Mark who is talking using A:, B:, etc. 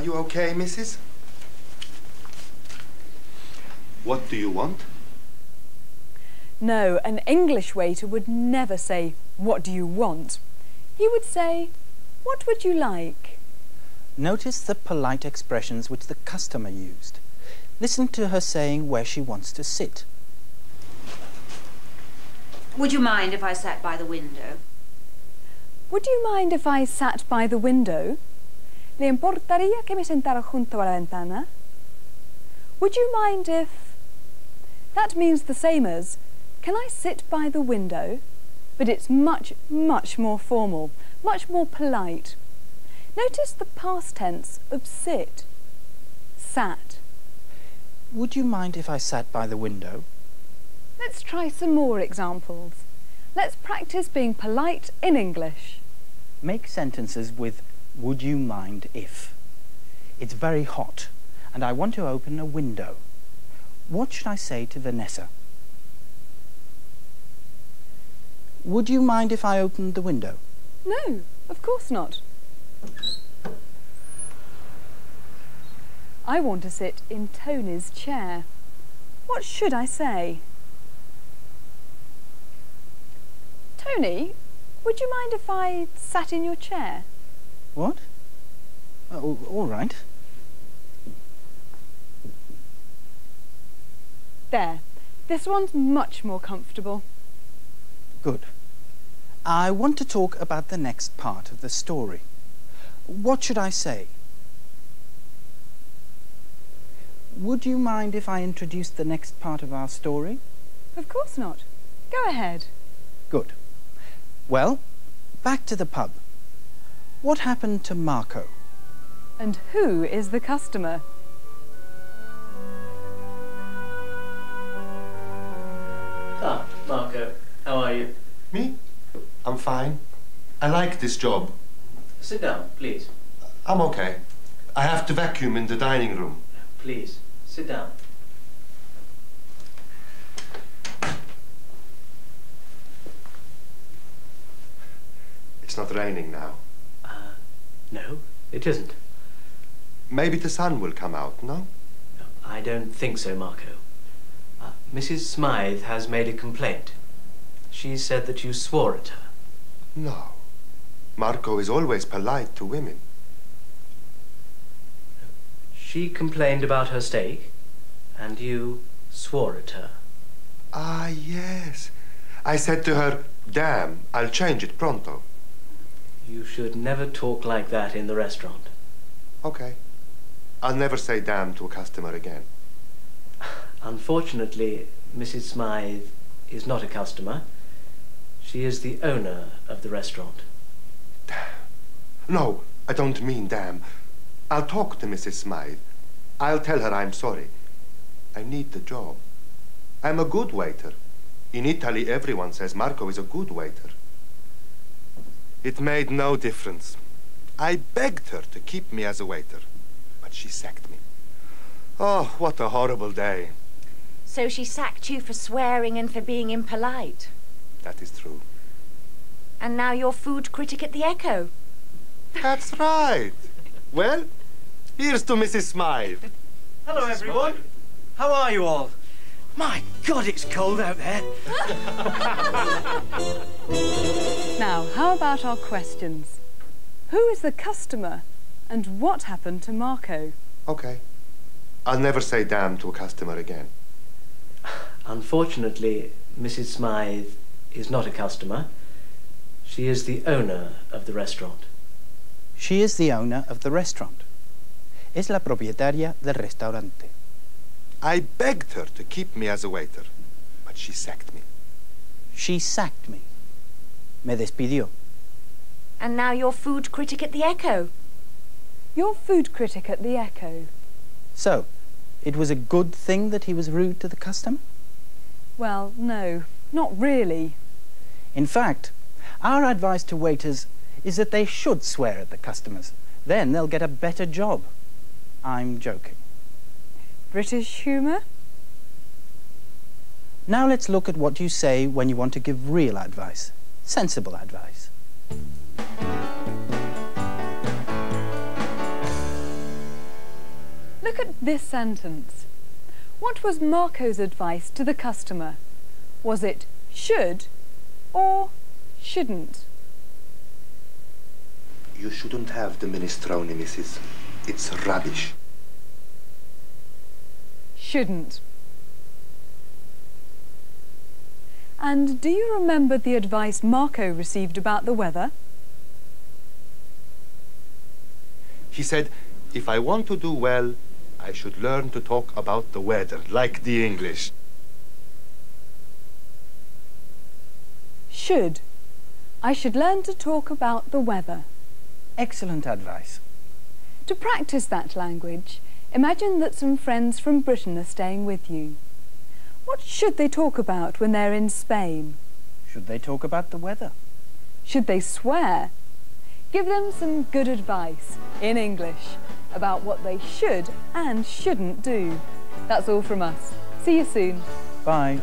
A: you okay, Mrs.? What do you want?
B: No, an English waiter would never say, "What do you want?" He would say, "What would you like?"
C: Notice the polite expressions which the customer used. Listen to her saying where she wants to sit.
D: Would you mind if I sat by the window?
B: Would you mind if I sat by the window? ¿Le importaría que me sentara junto a la ventana? Would you mind if... That means the same as, can I sit by the window? But it's much, much more formal, much more polite. Notice the past tense of sit. Sat.
C: Would you mind if I sat by the window?
B: Let's try some more examples. Let's practice being polite in English.
C: Make sentences with would you mind if. It's very hot and I want to open a window. What should I say to Vanessa? Would you mind if I opened the window?
B: No, of course not. I want to sit in Tony's chair. What should I say? Tony, would you mind if I sat in your chair?
C: What? Oh, all right.
B: There. This one's much more comfortable.
C: Good. I want to talk about the next part of the story. What should I say? Would you mind if I introduced the next part of our story?
B: Of course not. Go ahead.
C: Good. Well, back to the pub. What happened to Marco?
B: And who is the customer?
E: Ah, Marco, how are you?
A: Me? I'm fine. I like this job.
E: Sit down, please.
A: I'm okay. I have to vacuum in the dining room.
E: Please, sit down.
A: It's not raining now.
E: No, it isn't.
A: Maybe the sun will come out, no?
E: No, I don't think so, Marco. Mrs. Smythe has made a complaint. She said that you swore at her.
A: No. Marco is always polite to women.
E: She complained about her steak, and you swore at her.
A: Ah, yes. I said to her, "Damn, I'll change it pronto."
E: You should never talk like that in the restaurant.
A: Okay. I'll never say damn to a customer again.
E: Unfortunately, Mrs. Smythe is not a customer. She is the owner of the restaurant.
A: Damn. No, I don't mean damn. I'll talk to Mrs. Smythe. I'll tell her I'm sorry. I need the job. I'm a good waiter. In Italy, everyone says Marco is a good waiter. It made no difference. I begged her to keep me as a waiter, but she sacked me. Oh, what a horrible day.
D: So she sacked you for swearing and for being impolite.
A: That is true.
D: And now you're food critic at the Echo.
A: That's right. Well, here's to Mrs. Smythe.
F: Hello, everyone. How are you all? My God, it's cold out there.
B: Now, how about our questions? Who is the customer? And what happened to Marco?
A: Okay. I'll never say damn to a customer again.
E: Unfortunately, Mrs. Smythe is not a customer. She is the owner of the restaurant.
C: She is the owner of the restaurant. Es la propietaria del restaurante.
A: I begged her to keep me as a waiter, but she sacked me.
C: She sacked me. Me despidió.
D: And now you're food critic at the Echo.
B: You're food critic at the Echo.
C: So, it was a good thing that he was rude to the customer?
B: Well, no, not really.
C: In fact, our advice to waiters is that they should swear at the customers. Then they'll get a better job. I'm joking.
B: British humour?
C: Now let's look at what you say when you want to give real advice. Sensible advice.
B: Look at this sentence. What was Marco's advice to the customer? Was it should or shouldn't?
A: You shouldn't have the minestrone, Mrs. It's rubbish.
B: Shouldn't. And do you remember the advice Marco received about the weather?
A: He said, if I want to do well, I should learn to talk about the weather, like the English.
B: Should. I should learn to talk about the weather.
C: Excellent advice.
B: To practice that language, imagine that some friends from Britain are staying with you. What should they talk about when they're in Spain?
C: Should they talk about the weather?
B: Should they swear? Give them some good advice in English about what they should and shouldn't do. That's all from us. See you soon.
C: Bye.